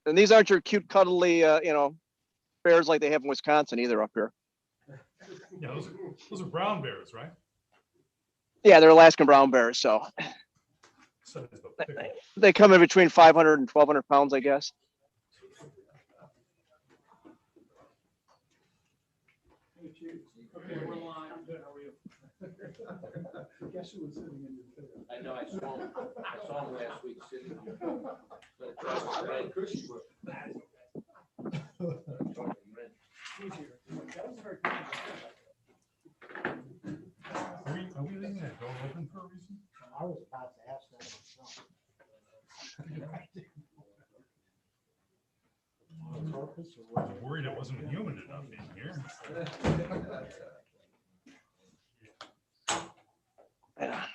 And these aren't your cute, cuddly, bears like they have in Wisconsin either up here. Yeah, those are brown bears, right? Yeah, they're Alaskan brown bears. So So is the pickle. they come in between 500 and 1,200 pounds, I guess. Okay, we're live. How are you? Guess who was sitting in your chair? I know, I saw him last week sitting. Are we leaving that door open for a reason? I was about to ask that myself. On purpose or I what? was worried it wasn't human enough in here. Yeah.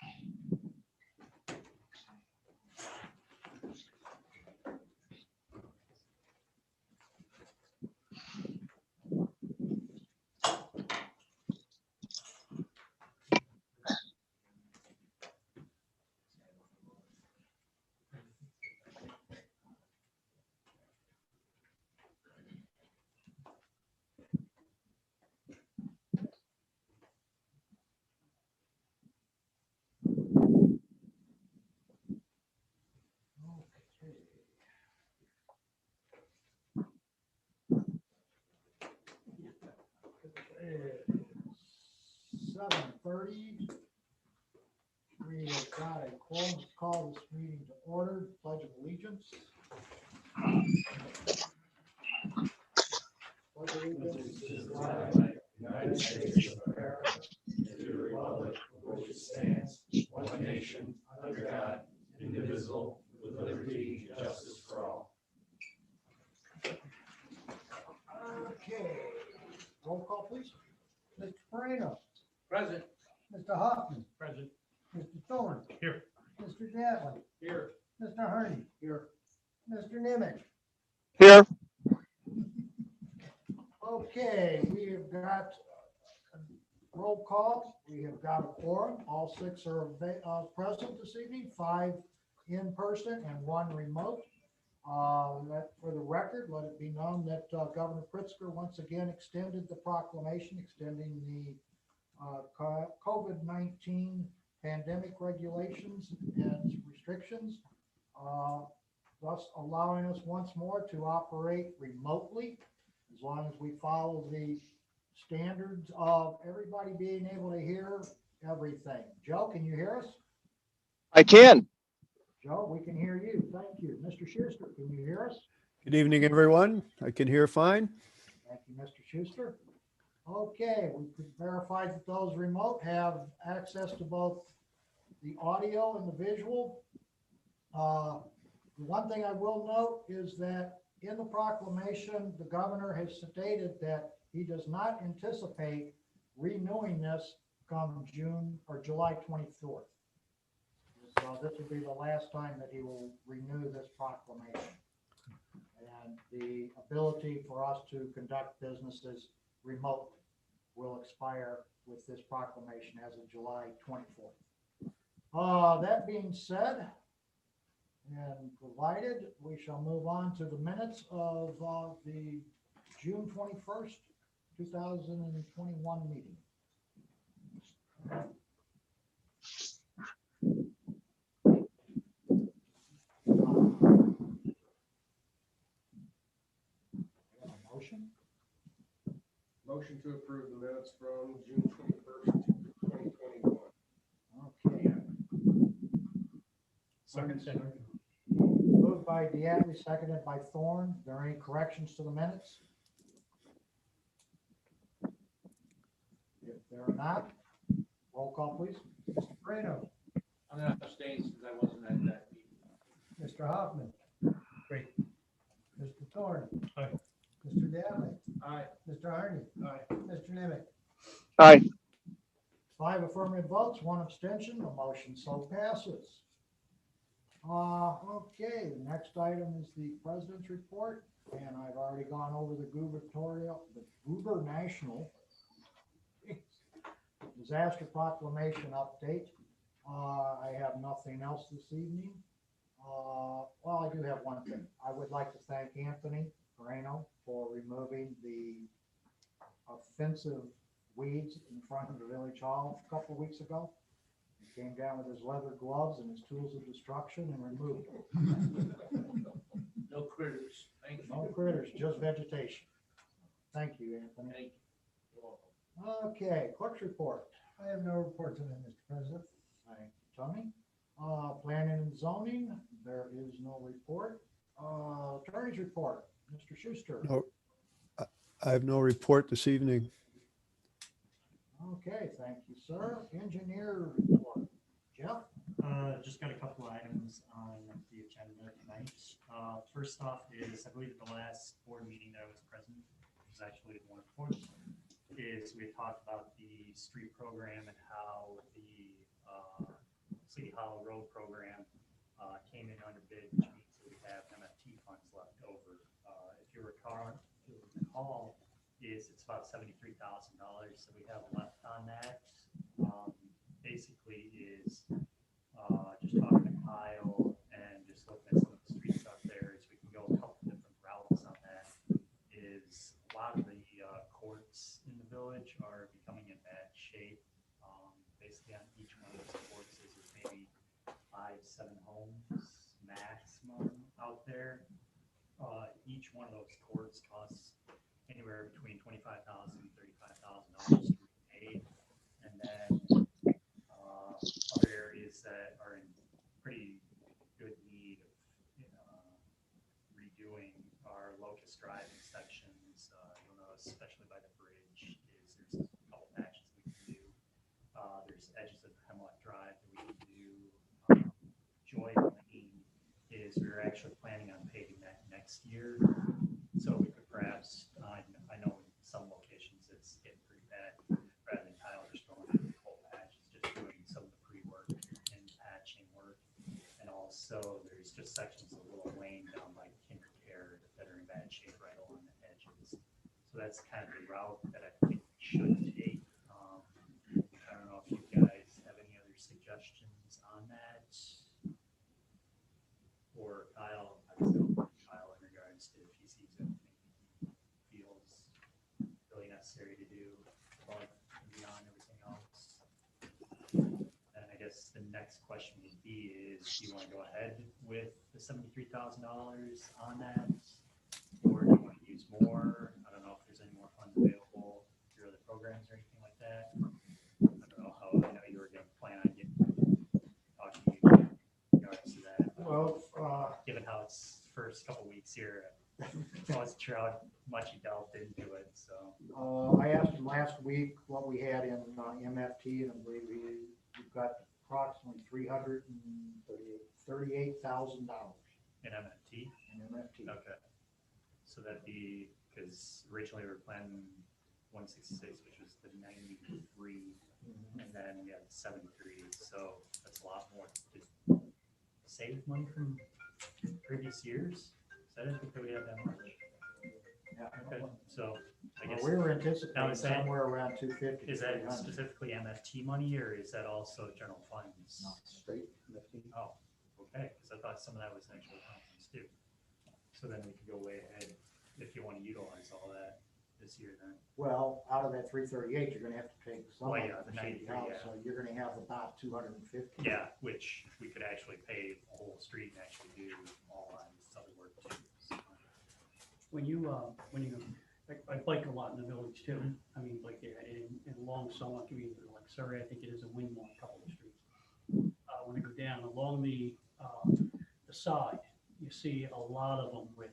It is 7:30. We have got a quorum to call this meeting to order. Pledge of allegiance. Pledge of allegiance to the flag of the United States of America, and to the republic for which it stands, one nation, under God, indivisible, with liberty and justice for all. Okay, roll call, please. Mr. Moreno, Present. Mr. Hoffman, Present. Mr. Thorne, Here. Mr. Dattley, Here. Mr. Harney, here, Mr. Nimitz. Here. Okay, we have got a roll call. We have got a quorum. All six are present this evening, 5 in person and 1 remote. For the record, let it be known that Governor Pritzker once again extended the proclamation, extending the COVID-19 pandemic regulations and restrictions, thus allowing us once more to operate remotely, as long as we follow the standards of everybody being able to hear everything. Joe, can you hear us? I can. Joe, we can hear you. Thank you. Mr. Schuster, can you hear us? Good evening, everyone. I can hear fine. Thank you, Mr. Schuster. Okay, we verified that those remote have access to both the audio and the visual. The one thing I will note is that in the proclamation, the governor has stated that he does not anticipate renewing this come June or July 24th. So this will be the last time that he will renew this proclamation. And the ability for us to conduct businesses remotely will expire with this proclamation as of July 24th. That being said, and provided, we shall move on to the minutes of the June 21st, 2021 meeting. Motion? Motion to approve the minutes from June 21st, 2021. Okay. Second. Moved by Deanne, seconded by Thorne. Are there any corrections to the minutes? If there are not, roll call, please. Mr. Moreno, I'm gonna abstain since I wasn't at that meeting. Mr. Hoffman. Great. Mr. Thorne. Aye. Mr. Dattley. Aye. Mr. Harney. Aye. Mr. Nimitz. Aye. 5 affirmative votes, 1 abstention. The motion so passes. Okay, the next item is the president's report, and I've already gone over the gubernational disaster proclamation update. I have nothing else this evening. Well, I do have one thing. I would like to thank Anthony Moreno for removing the offensive weeds in front of the village hall a couple of weeks ago. He came down with his leather gloves and his tools of destruction and removed them. No critters. Thank you. No critters, just vegetation. Thank you, Anthony. Thank you. You're welcome. Okay, clerk's report. I have no report tonight, Mr. President. Thank you, Tony. Planning and zoning, there is no report. Attorney's report, Mr. Schuster. No, I have no report this evening. Okay, thank you, sir. Engineer report, Jeff. Just got a couple items on the agenda tonight. First off is, I believe at the last board meeting that I was present, which was actually the one before, is we had talked about the street program and how the City Hollow Road program came in under bid, which means that we have MFT funds left over. If you recall, it's about $73,000 that we have left on that. Basically is just talking to Kyle and just looking at some of the streets out there, is we can go a couple different routes on that. Is a lot of the courts in the village are becoming in bad shape. Basically on each one of those courts is maybe 5-7 homes maximum out there. Each one of those courts costs anywhere between $25,000 and $35,000 to repay. And then other areas that are in pretty good need of redoing our Locust Drive sections. You'll notice, especially by the bridge, is there's a couple patches we can do. There's edges of Hemlock Drive that we can do. Joy Lane is we're actually planning on paving that next year. So we could perhaps, I know in some locations it's getting pretty bad, rather than Kyle just going through the whole patch, it's just doing some of the pre-work and patching work. And also there's just sections of Little Lane down by Kinder Care that are in bad shape right along the edges. So that's kind of the route that I think we should take. I don't know if you guys have any other suggestions on that. Or Kyle, I would say Kyle in regards to if he sees anything he feels really necessary to do above and beyond everything else. And I guess the next question would be is, do you want to go ahead with the $73,000 on that? Or do you want to use more? I don't know if there's any more funds available through other programs or anything like that. I don't know how, I know you were going to plan on talking to you in regards to that. Well, Given how it's first couple weeks here, I wasn't sure how much he delved into it, so. I asked him last week what we had in MFT, and I believe we've got approximately $338,000 In MFT, in MFT. okay. So that'd be, because originally we were planning 166, which was the 93, and then we had 73, so that's a lot more. Just save money from previous years? So I didn't think that we had that much. Yeah. Okay, so I Well, guess, we were anticipating Now, is that- somewhere around 250. is that 300. specifically MFT money, or is that also general funds? No, straight MFT. Oh, okay, because I thought some of that was actual funds too. So then we could go way ahead if you want to utilize all that this year then. Well, out of that 338, you're gonna have to take some Well, of yeah, it the for city 93, house, yeah. so you're gonna have about 250. Yeah, which we could actually pave a whole street and actually do all on this other work too. So, When you, I bike a lot in the village too. I mean, like in long summer communities like Surrey, I think it is a Wingmore, a couple of streets. When I go down along the side, you see a lot of them with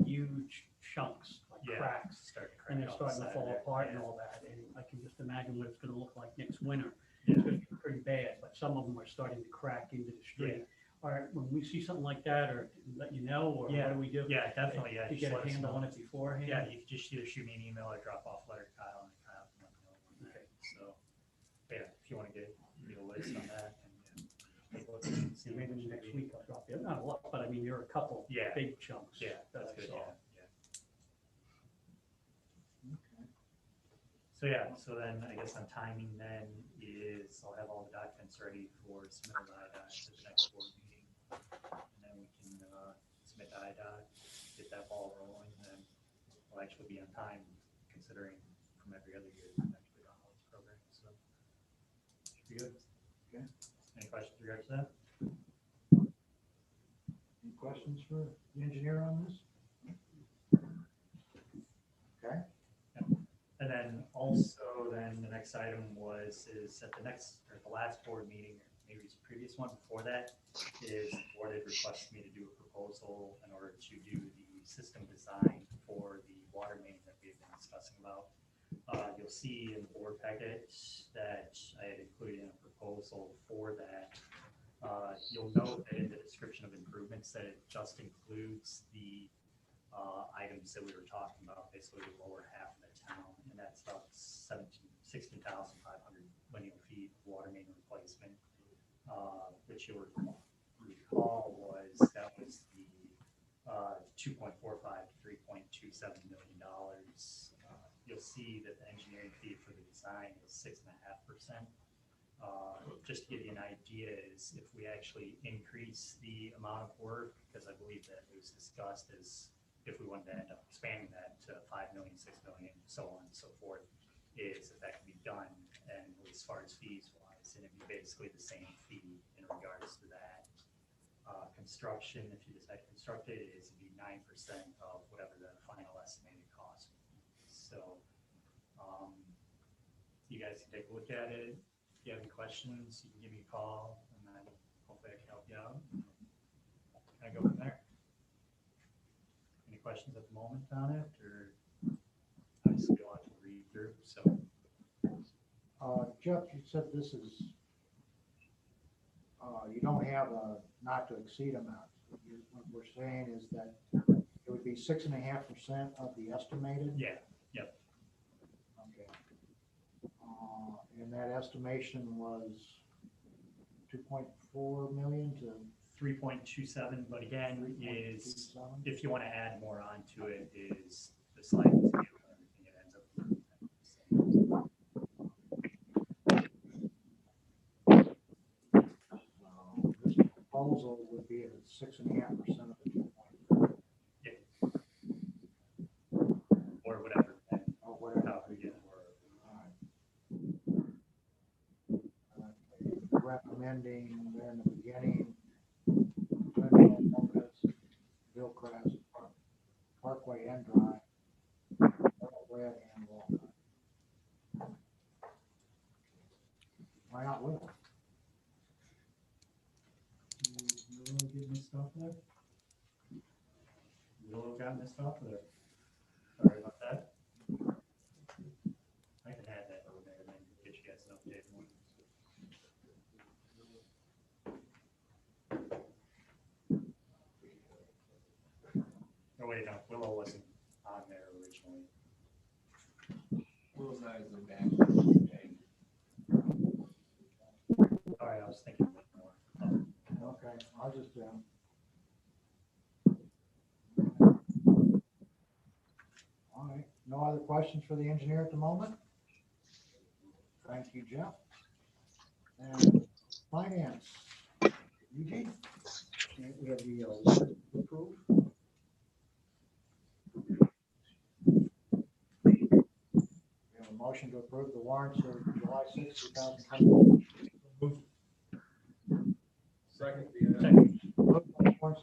huge chunks, like Yeah, cracks, start to crack and they're off starting the to side fall there. apart and Yeah. all that. And I can just imagine what it's gonna look like next winter. Yeah. It's gonna be pretty bad, but some of them are starting to crack into the street. All right, when we see something like that, or let you know, or what Yeah. do we do? Yeah, definitely, yeah. To just get a let us handle know. on it beforehand? Yeah, you could just either shoot me an email or drop off letter to Kyle and Kyle can let me know on that. So, yeah, if you want to get a list on that and take a look and see Maybe what you next need. week I'll drop you, not a lot, but I mean, there are a couple Yeah. big chunks. Yeah, that that's I good, saw. yeah. So yeah, so then I guess on timing then is I'll have all the documents ready for submittal by the next board meeting. And then submit to IDOT, get that ball rolling, and we'll actually be on time considering from every other year, we've actually run all these programs, so. Should be good. Okay. Any questions regards to that? Any questions for the engineer on this? Okay, And then also, then the next item is at the next, or the last board meeting, or maybe it's the previous one before that, is the board had requested me to do a proposal in order to do the system design for the water main that we've been discussing about. You'll see in the board packet that I had included in a proposal for that. You'll note that in the description of improvements that it just includes the items that we were talking about, basically the lower half of the town, and that's about 16,500 linear feet of water main replacement, which you'll recall was the 2.45 to $3.27 million. You'll see that the engineering fee for the design is 6.5%. Just to give you an idea, is if we actually increase the amount of work, because I believe that it was discussed as if we wanted to end up expanding that to 5 million, 6 million, so on and so forth, is if that can be done, and as far as fees wise, and it'd be basically the same fee in regards to that. Construction, if you decide to construct it, it'd be 9% of whatever the final estimated cost would be. So you guys can take a look at it. If you have any questions, you can give me a call, and then hopefully I can help you out. Kind of go from there. Any questions at the moment on it, or obviously a lot to read through, so. Jeff, you said this is, you don't have a not to exceed amount. What we're saying is that it would be 6.5% of the estimated? Yeah, yep. Okay. And that estimation was 2.4 million to 3.27, but again, is 3.27? if you want to add more onto it, is the sliding scale and everything, it ends up being 10%. This proposal would be at 6.5% of the 2.4, Or whatever, and or whatever. how we get more. Recommending there in the beginning, Windmill, Locust, Hillcrest, Parkway and Drive, Red and Walnut. Why not Willow? Willow get missed off there? Willow got missed off there. Sorry about that. I can add that over there and then get you guys an update. No, wait, no, Willow wasn't on there originally. Willow's not as bad. Sorry, I was thinking of it more. Okay, I'll just, all right, no other questions for the engineer at the moment? Thank you, Jeff. And finance, Eugene? We have the warrant to approve. We have a motion to approve the warrants of July 6, 2021. Second,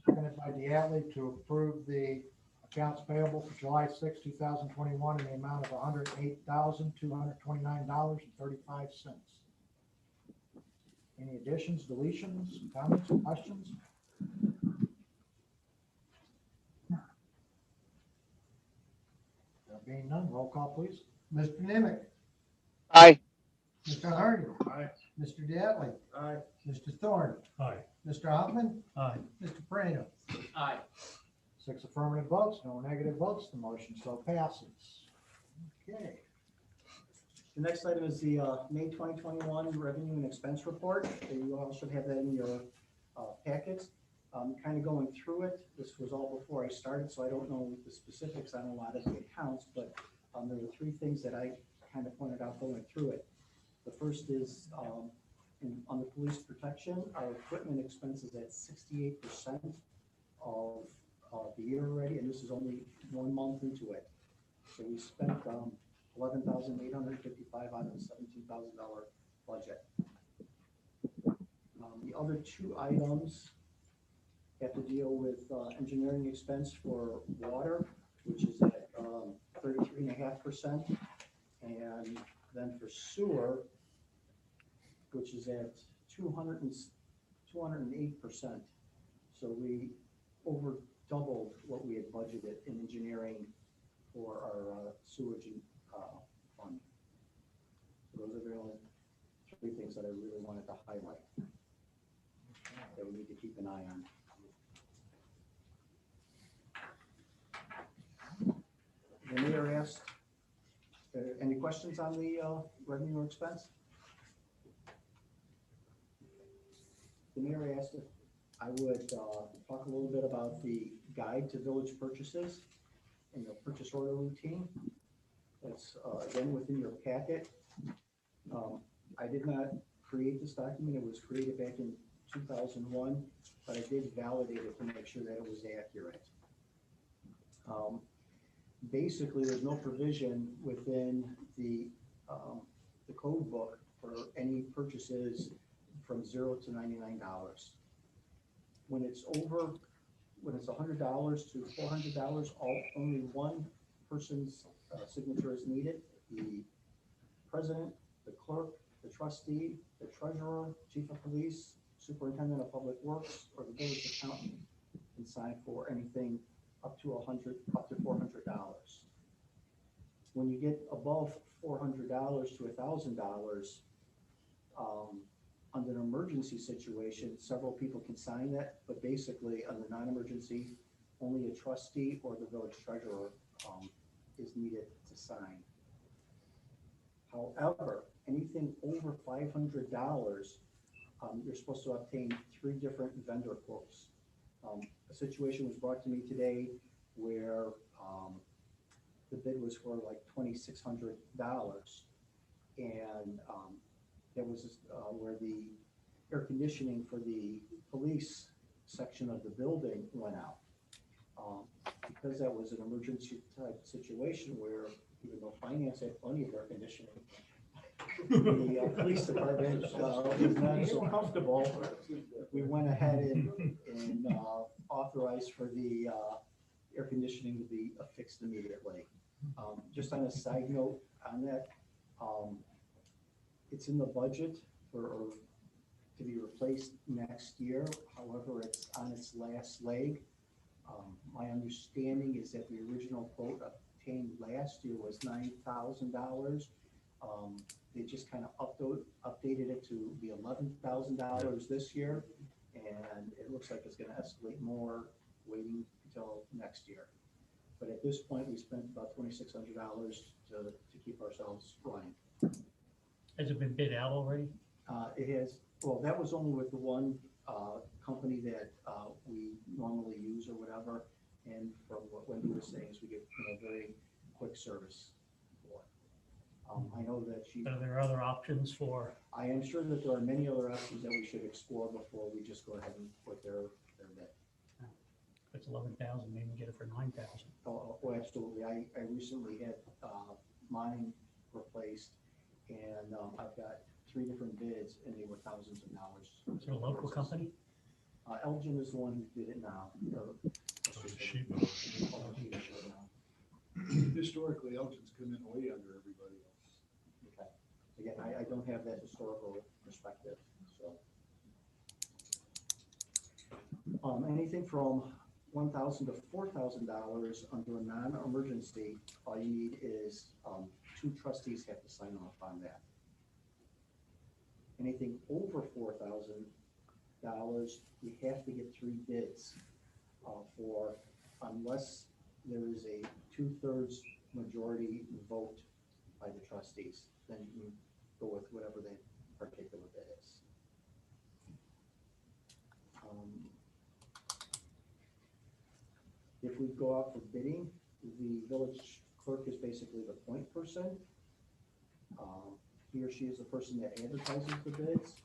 Seconded by Diatley to approve the accounts payable for July 6, 2021 in the amount of $108,229.35. Any additions, deletions, comments, or questions? There being none, roll call, please. Mr. Nimitz, Aye. Mr. Hardy, Aye. Mr. Diatley, Aye. Mr. Thorne, Aye. Mr. Hoffman, Aye. Mr. Prano. Aye. 6 affirmative votes, no negative votes, the motion so passes. Okay. The next item is the May 2021 revenue and expense report. You all should have that in your packets. Kind of going through it. This was all before I started, so I don't know the specifics on a lot of the accounts, but there were 3 things that I kind of pointed out going through it. The first is on the police protection, our equipment expenses at 68% of the year already, and this is only 1 month into it. So we spent $11,855 out of a $17,000 budget. The other two items have to deal with engineering expense for water, which is at 33.5%, and then for sewer, which is at 208%. So we over doubled what we had budgeted in engineering for our sewage fund. So those are the only three things that I really wanted to highlight that we need to keep an eye on. The mayor asked, any questions on the revenue or expense? The mayor asked if I would talk a little bit about the guide to village purchases and the purchase order routine. It's again within your packet. I did not create this document. It was created back in 2001, but I did validate it to make sure that it was accurate. Basically, there's no provision within the code book for any purchases from $0 to $99. When it's $100 to $400, only one person's signature is needed: the president, the clerk, the trustee, the treasurer, chief of police, superintendent of public works, or the village accountant can sign for anything up to $400. When you get above $400 to $1,000, under an emergency situation, several people can sign that, but basically under non-emergency, only a trustee or the village treasurer is needed to sign. However, anything over $500, you're supposed to obtain 3 different vendor quotes. A situation was brought to me today where the bid was for like $2,600, and that was where the air conditioning for the police section of the building went out. Because that was an emergency type situation where, even though finance had plenty of air conditioning, the police department was not so comfortable. We went ahead and authorized for the air conditioning to be affixed immediately. Just on a side note on that, it's in the budget to be replaced next year. However, it's on its last leg. My understanding is that the original quote obtained last year was $9,000. They just kind of updated it to be $11,000 this year, and it looks like it's going to escalate more waiting until next year. But at this point, we spent about $2,600 to keep ourselves running. Has it been bid out already? It has, well, that was only with the one company that we normally use or whatever. And from what Wendy was saying, is we get very quick service for it. I know that Are there other options for? I am sure that there are many other options that we should explore before we just go ahead and put their bid. If it's 11,000, maybe get it for 9,000. Oh, absolutely. I recently had mine replaced, and I've got 3 different bids, and they were thousands of dollars. Is it a local company? Elgin is the one who did it now. Historically, Elgin's come in way under everybody else. Okay. Again, I don't have that historical perspective, so. Anything from $1,000 to $4,000 under a non-emergency, all you need is 2 trustees have to sign off on that. Anything over $4,000, you have to get 3 bids for, unless there is a 2/3 majority vote by the trustees, then you can go with whatever the particular bid is. If we go out for bidding, the village clerk is basically the point person. He or she is the person that advertises the bids.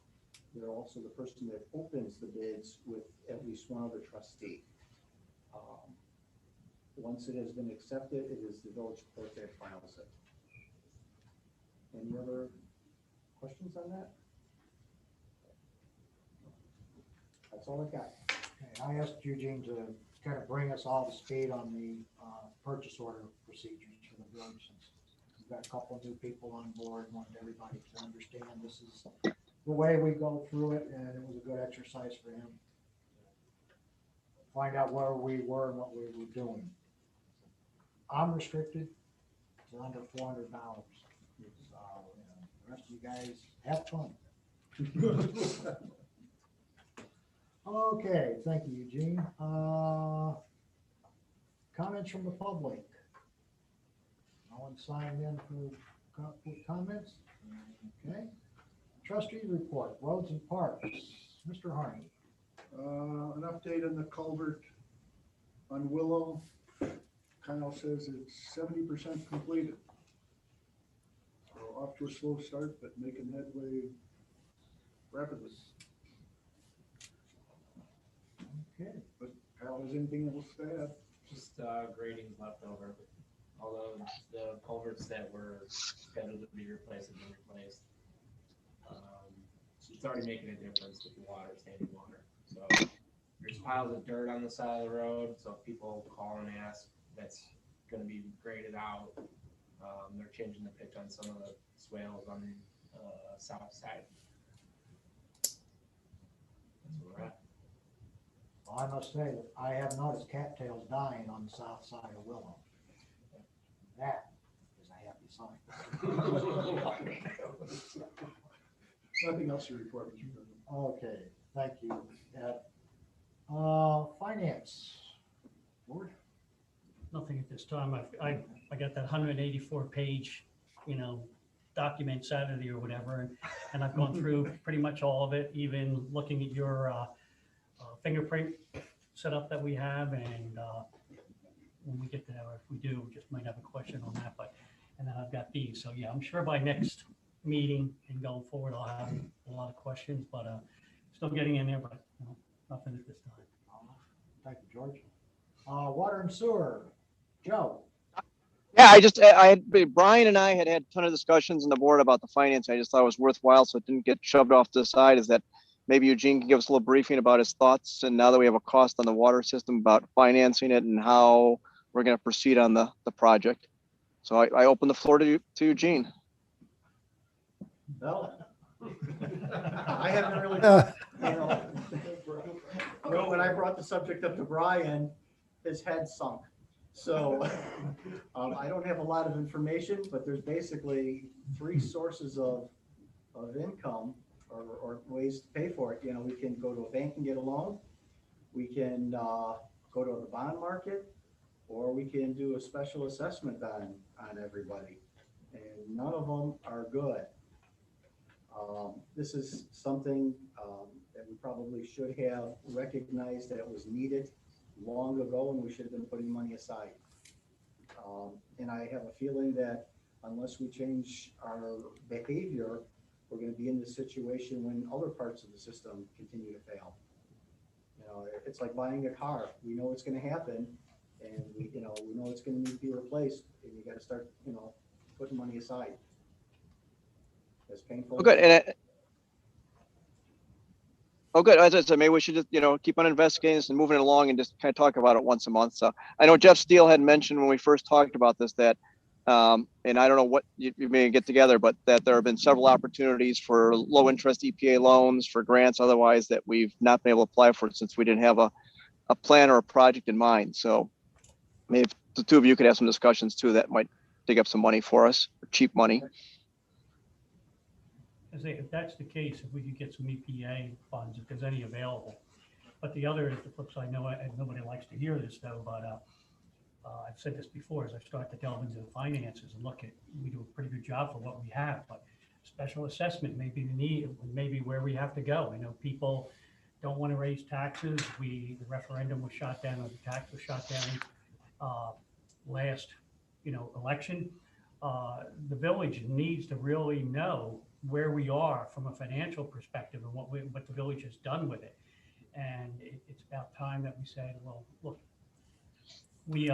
They're also the person that opens the bids with at least one other trustee. Once it has been accepted, it is the village clerk that files it. Any other questions on that? That's all I got. Okay, I asked Eugene to kind of bring us all to speed on the purchase order procedures for the village, since we've got a couple of new people on board, wanted everybody to understand this is the way we go through it, and it was a good exercise for him. Find out where we were and what we were doing. I'm restricted to under $400. So, the rest of you guys have fun. Okay, thank you, Eugene. Comments from the public? No one signed in for comments? Okay. Trustees report, roads and parks. Mr. Harney. An update on the culvert on Willow. Kyle says it's 70% completed. So off to a slow start, but making headway rapidly. Okay. But Kyle, has anything else to add? Just grading left over. Although the culverts that were scheduled to be replaced have been replaced. It's already making a difference with the water, standing water. So there's piles of dirt on the side of the road. So if people call and ask, that's going to be graded out. They're changing the pitch on some of the swales on the south side. That's where we're at. Well, I must say that I have noticed cattails dying on the south side of Willow. That is a happy sign. Nothing else to report, Mr. President. Okay, thank you, Ed. Finance. Board? Nothing at this time. I got that 184 page, document Saturday or whatever, and I've gone through pretty much all of it, even looking at your fingerprint setup that we have, and when we get there, if we do, we just might have a question on that, and then I've got these. So yeah, I'm sure by next meeting and going forward, I'll have a lot of questions, but still getting in there, but nothing at this time. Thank you, George. Water and sewer. Joe. Yeah, Brian and I had a ton of discussions on the board about the finance. I just thought it was worthwhile, so it didn't get shoved off to the side. Is that maybe Eugene can give us a little briefing about his thoughts, and now that we have a cost on the water system, about financing it and how we're going to proceed on the project. So I open the floor to Eugene. Well, I haven't really, when I brought the subject up to Brian, his head sunk. So I don't have a lot of information, but there's basically three sources of income or ways to pay for it. We can go to a bank and get a loan. We can go to the bond market, or we can do a special assessment on everybody. And none of them are good. This is something that we probably should have recognized that it was needed long ago, and we should have been putting money aside. And I have a feeling that unless we change our behavior, we're going to be in this situation when other parts of the system continue to fail. It's like buying a car. We know it's going to happen, and we know it's going to need to be replaced, and you got to start, putting money aside. As painful. Oh, good. Good. As I said, maybe we should just, keep on investigating this and moving it along and just kind of talk about it once a month. So I know Jeff Steele had mentioned when we first talked about this that, and I don't know what you may get together, but that there have been several opportunities for low interest EPA loans, for grants otherwise, that we've not been able to apply for since we didn't have a plan or a project in mind. So maybe if the two of you could have some discussions too, that might dig up some money for us, cheap money. I say, if that's the case, if we could get some EPA funds, if there's any available. But the other is the flip side. I know nobody likes to hear this though, but I've said this before, as I start to delve into the finances and look at, we do a pretty good job for what we have, but special assessment may be the need, maybe where we have to go. I know people don't want to raise taxes. The referendum was shot down, or the tax was shot down last, election. The village needs to really know where we are from a financial perspective and what the village has done with it. And it's about time that we said, well, look, we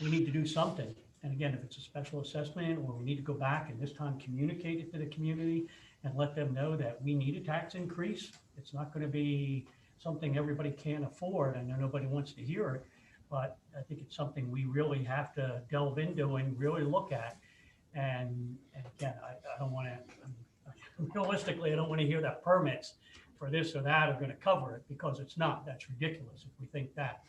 need to do something. And again, if it's a special assessment, or we need to go back and this time communicate it to the community and let them know that we need a tax increase. It's not gonna be something everybody can afford. I know nobody wants to hear it, but I think it's something we really have to delve into and really look at. And again, I don't wanna, realistically, I don't wanna hear that permits for this or that are gonna cover it, because it's not. That's ridiculous if we think that.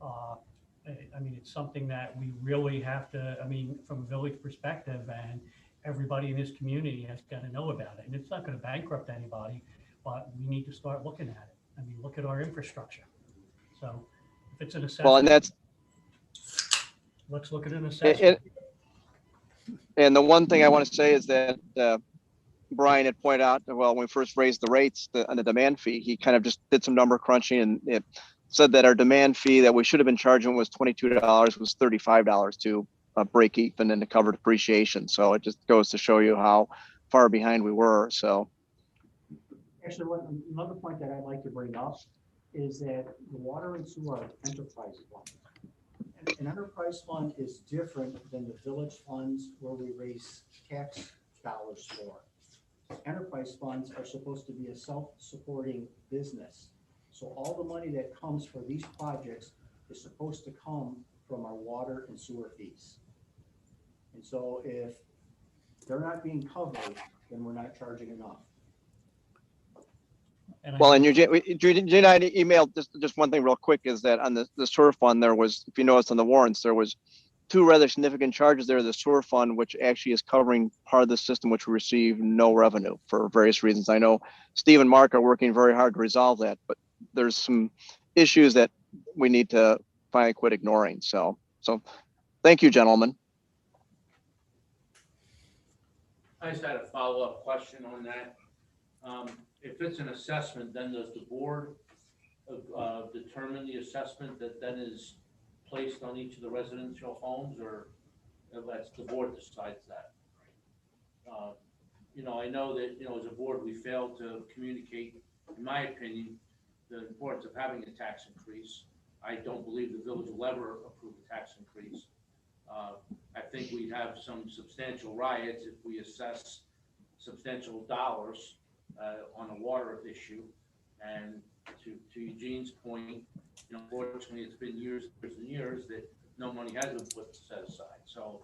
I mean, it's something that we really have to, I mean, from a village perspective, and everybody in this community has got to know about it. And it's not going to bankrupt anybody, but we need to start looking at it. I mean, look at our infrastructure. So if it's an Well, and assessment, that's, let's look at an assessment. and the one thing I want to say is that Brian had pointed out, well, when we first raised the rates on the demand fee, he kind of just did some number crunching, and it said that our demand fee that we should have been charging was $22, was $35 to break even and to cover depreciation. So it just goes to show you how far behind we were. So Actually, another point that I'd like to bring up is that the water and sewer are enterprise funds. An enterprise fund is different than the village funds where we raise tax dollars for. Enterprise funds are supposed to be a self-supporting business. So all the money that comes for these projects is supposed to come from our water and sewer fees. And so if they're not being covered, then we're not charging enough. well, and Eugene and I emailed just one thing real quick, is that on the sewer fund, there was, if you noticed on the warrants, there was two rather significant charges there. The sewer fund, which actually is covering part of the system, which we receive no revenue for various reasons. I know Steve and Mark are working very hard to resolve that, but there's some issues that we need to finally quit ignoring. So thank you, gentlemen. I just had a follow-up question on that. If it's an assessment, then does the board determine the assessment that then is placed on each of the residential homes, or that's the board decides that? You know, I know that, you know, as a board, we failed to communicate, in my opinion, the importance of having a tax increase. I don't believe the village will ever approve a tax increase. I think we'd have some substantial riots if we assess substantial dollars on a water issue. And to Eugene's point, you know, fortunately, it's been years and years that no money has been set aside. So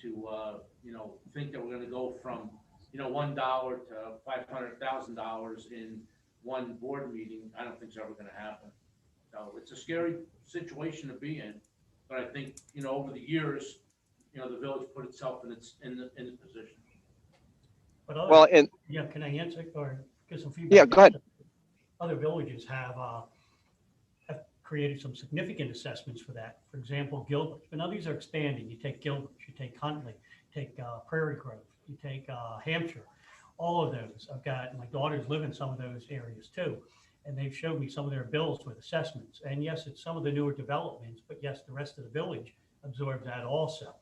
to you know, think that we're going to go from, you know, $1 to $500,000 in one board meeting, I don't think it's ever going to happen. So it's a scary situation to be in, but I think, you know, over the years, you know, the village put itself in the position. But other, Well, and yeah, can I answer or get some feedback? yeah, go ahead. Other villages have created some significant assessments for that. For example, Gilbert. But now these are expanding. You take Gilbert, you take Huntley, take Prairie Grove, you take Hampshire. All of those. I've got my daughters live in some of those areas too, and they've showed me some of their bills with assessments. And yes, it's some of the newer developments, but yes, the rest of the village absorbs that also.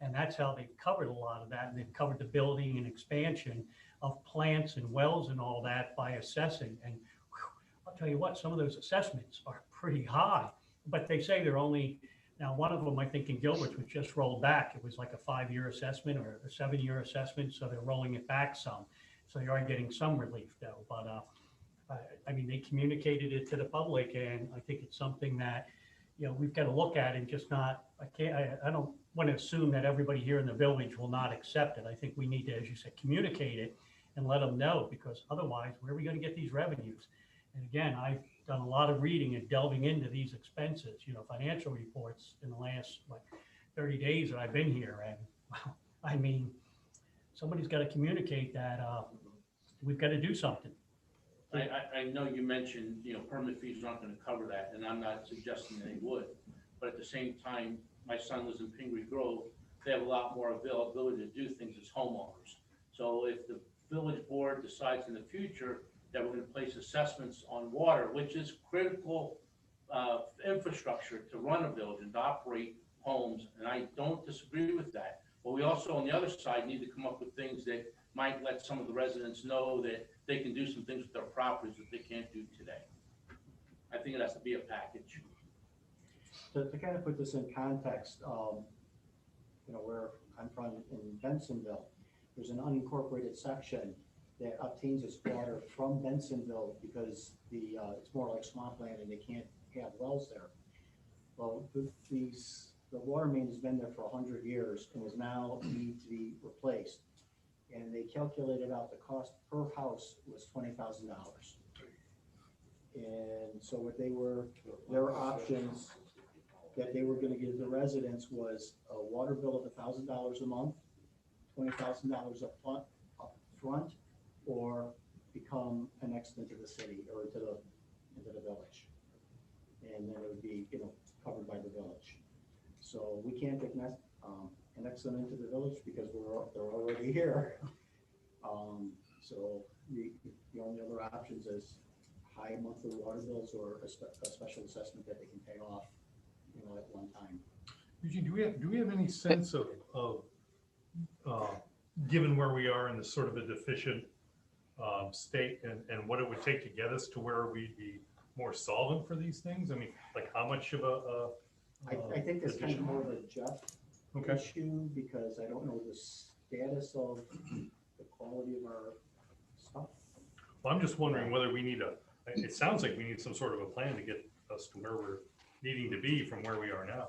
And that's how they've covered a lot of that. And they've covered the building and expansion of plants and wells and all that by assessing. And whew, I'll tell you what, some of those assessments are pretty high, but they say they're only, now one of them, I think in Gilbert, was just rolled back. It was like a 5-year assessment or a 7-year assessment. So they're rolling it back some. So you are getting some relief though. But I mean, they communicated it to the public, and I think it's something that, you know, we've got to look at and just not, I don't want to assume that everybody here in the village will not accept it. I think we need to, as you said, communicate it and let them know, because otherwise, where are we going to get these revenues? And again, I've done a lot of reading and delving into these expenses, you know, financial reports in the last like 30 days that I've been here. And well, I mean, somebody's got to communicate that we've got to do something. I know you mentioned, you know, permit fees aren't going to cover that, and I'm not suggesting they would. But at the same time, my son lives in Pingree Grove. They have a lot more availability to do things as homeowners. So if the village board decides in the future that we're going to place assessments on water, which is critical infrastructure to run a village and to operate homes, and I don't disagree with that. But we also, on the other side, need to come up with things that might let some of the residents know that they can do some things with their properties that they can't do today. I think it has to be a package. to kind of put this in context, where I'm from in Bensonville, there's an unincorporated section that obtains its water from Bensonville because it's more like swampland and they can't have wells there. Well, the water main has been there for 100 years and is now need to be replaced. And they calculated out the cost per house was $20,000. And so their options that they were gonna give the residents was a water bill of $1,000 a month, $20,000 up front, or become annexed into the city or into the village. And then it would be, covered by the village. So we can't annex them into the village because they're already here. So the only other options is high monthly water bills or a special assessment that they can pay off, at one time. Eugene, do we have any sense of given where we are in the sort of a deficient state and what it would take to get us to where we'd be more solvent for these things? I mean, like how much of I think that's kind of more of a Jeff issue because I don't know the status of the quality of our stuff. Well, I'm just wondering whether we need it sounds like we need some sort of a plan to get us to where we're needing to be from where we are now.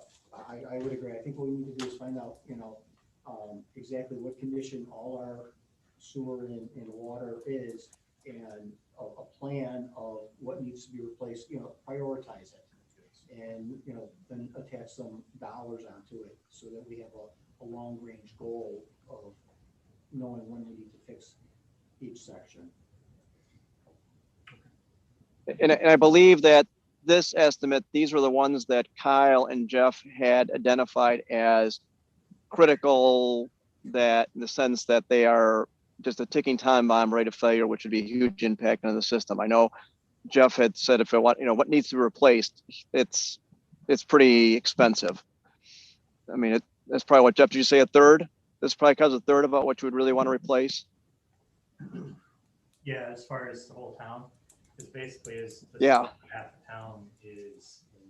I would agree. I think what we need to do is find out, exactly what condition all our sewer and water is and a plan of what needs to be replaced, prioritize it. And, then attach some dollars onto it so that we have a long range goal of knowing when we need to fix each section. And I believe that this estimate, these were the ones that Kyle and Jeff had identified as critical, that in the sense that they are just a ticking time bomb rate of failure, which would be a huge impact on the system. I know Jeff had said if it what needs to be replaced, it's pretty expensive. I mean, that's probably what, Jeff, did you say a third? This probably covers a third about what you would really want to replace. Yeah, as far as the whole town, it's basically yeah, half the town is in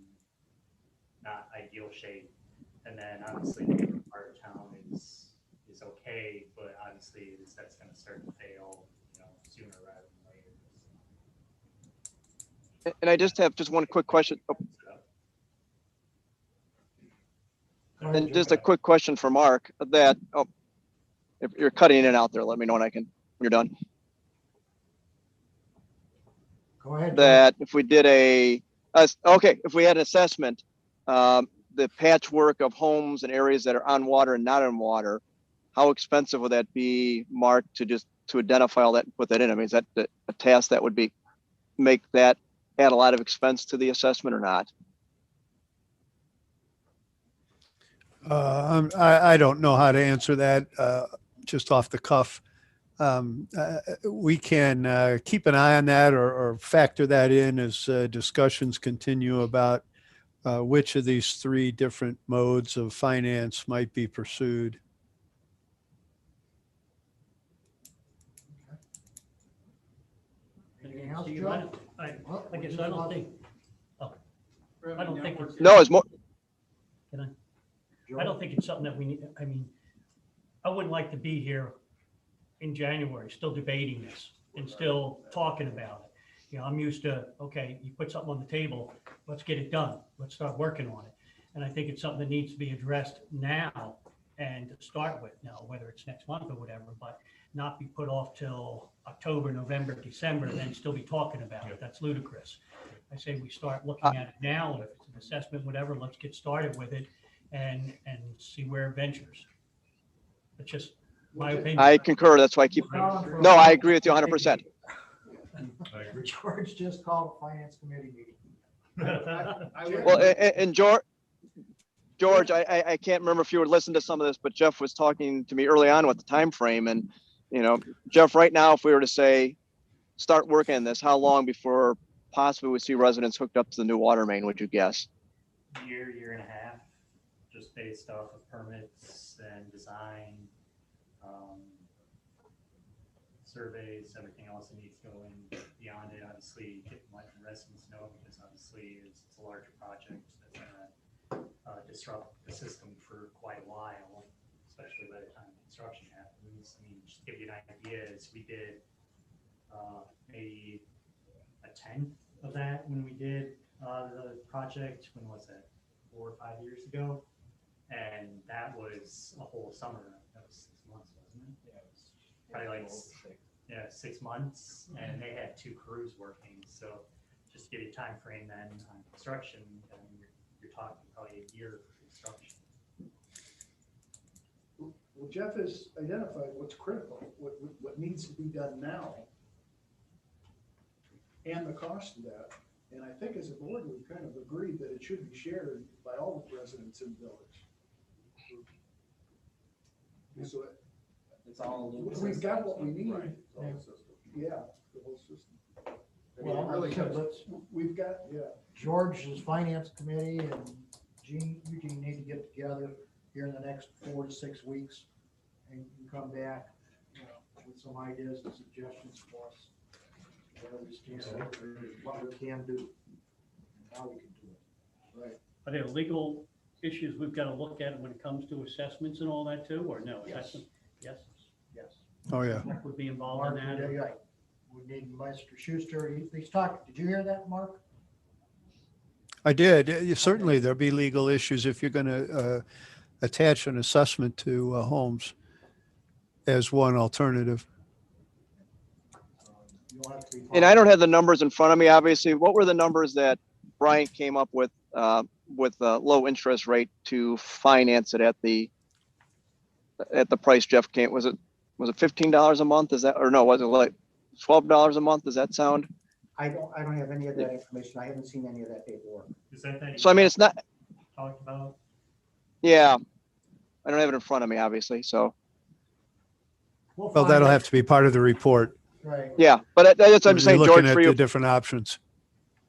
not ideal shape, and then obviously the part of town is okay, but obviously that's going to start to fail, sooner rather than later. And I just have one quick question. And just a quick question for Mark that, if you're cutting in and out there, let me know when you're done. Go ahead. That if we did if we had an assessment, the patchwork of homes and areas that are on water and not on water, how expensive would that be, Mark, to identify all that and put that in? I mean, is that a task that would add a lot of expense to the assessment or not? I don't know how to answer that just off the cuff. We can keep an eye on that or factor that in as discussions continue about which of these three different modes of finance might be pursued. Anything else, Steve, Joe? I guess I don't think, I don't think it's. No, it's more. Can I don't think it's something that we need. I mean, I wouldn't like to be here in January, still debating this and still talking about it. I'm used to, okay, you put something on the table, let's get it done. Let's start working on it. And I think it's something that needs to be addressed now and to start with now, whether it's next month or whatever, but not be put off till October, November, December, and then still be talking about it. That's ludicrous. I say we start looking at it now, and if it's an assessment, whatever, let's get started with it and see where it ventures. It's just my opinion. I concur. That's why I keep. No, I agree with you 100%. George just called a finance committee meeting. Well, and George, I can't remember if you were listening to some of this, but Jeff was talking to me early on with the time frame, and Jeff, right now, if we were to say start working on this, how long before possibly we see residents hooked up to the new water main? Would you guess? Year and a half, just based off of permits and design, surveys, everything else that needs to go in beyond it. Obviously, letting residents know because obviously it's a larger project that's gonna disrupt the system for quite a while, especially by the time construction happens. I mean, just to give you an idea, is we did maybe a tenth of that when we did the project. When was that? 4 or 5 years ago, and that was a whole summer. That was 6 months, wasn't it? Yeah, it was Probably like 6. 6 months, and they had 2 crews working. So just to give you a time frame then on construction, I mean, you're talking probably a year for construction. Well, Jeff has identified what's critical, what needs to be done now, and the cost of that. And I think as a board, we've kind of agreed that it should be shared by all the residents in the village. So It's all. we've got what we need. Right, it's all the system. Yeah, the whole system. I mean, it Well, really okay, comes, let's, We've got, yeah. George's finance committee and Gene, Eugene need to get together here in the next 4 to 6 weeks and come back, you know, with some ideas and suggestions for us. Where we stand, what we can do, and how we can do it. Right. Are there legal issues we've got to look at when it comes to assessments and all that too, or no? Yes. Assessment? Yes, Yes. Oh, yeah. Mark would be involved in Mark, that. yeah, we need Mr. Schuster, he's talking, did you hear that, Mark? I did. Certainly, there'll be legal issues if you're going to attach an assessment to homes as one alternative. You don't have to be. And I don't have the numbers in front of me, obviously. What were the numbers that Brian came up with a low interest rate to finance it at the price Jeff came? Was it $15 a month? Is that, or no, was it like $12 a month? Does that sound? I don't have any of that information. I haven't seen any of that paperwork. Is that So I mean, it's not, talked about? yeah, I don't have it in front of me, obviously. So, We'll Well, find that'll it. have to be part of the report. Right. yeah, but that's what I'm We're saying, looking George, at for you. the different options.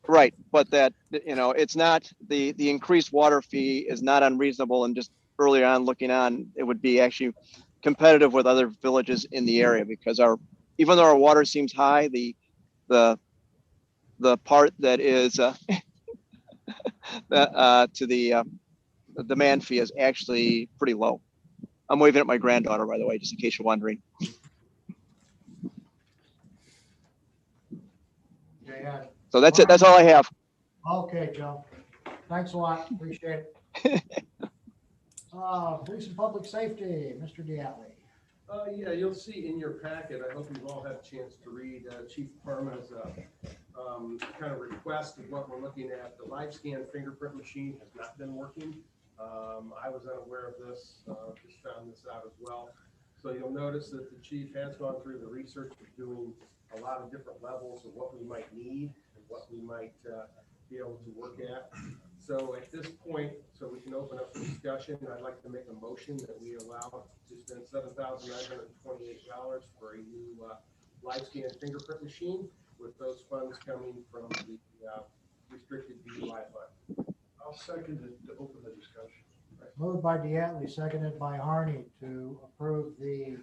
Right, but that, you know, it's not, the increased water fee is not unreasonable, and just earlier on looking on, it would be actually competitive with other villages in the area, because even though our water seems high, the part that is to the demand fee is actually pretty low. I'm waving at my granddaughter, by the way, just in case you're wondering. Yeah. So that's it. That's all I have. Okay, Joe. Thanks a lot. Appreciate it. Police and Public Safety, Mr. Diatley. Yeah, you'll see in your packet, I hope you've all had a chance to read Chief Parma's kind of request of what we're looking at. The live scan fingerprint machine has not been working. I was unaware of this, just found this out as well. So you'll notice that the chief has gone through the research of doing a lot of different levels of what we might need and what we might be able to work at. So at this point, so we can open up the discussion, I'd like to make a motion that we allow to spend $7,928 for a new live scan fingerprint machine, with those funds coming from the restricted DUI fund. I'll second it to open the discussion. Moved by Diatley, seconded by Harney to approve the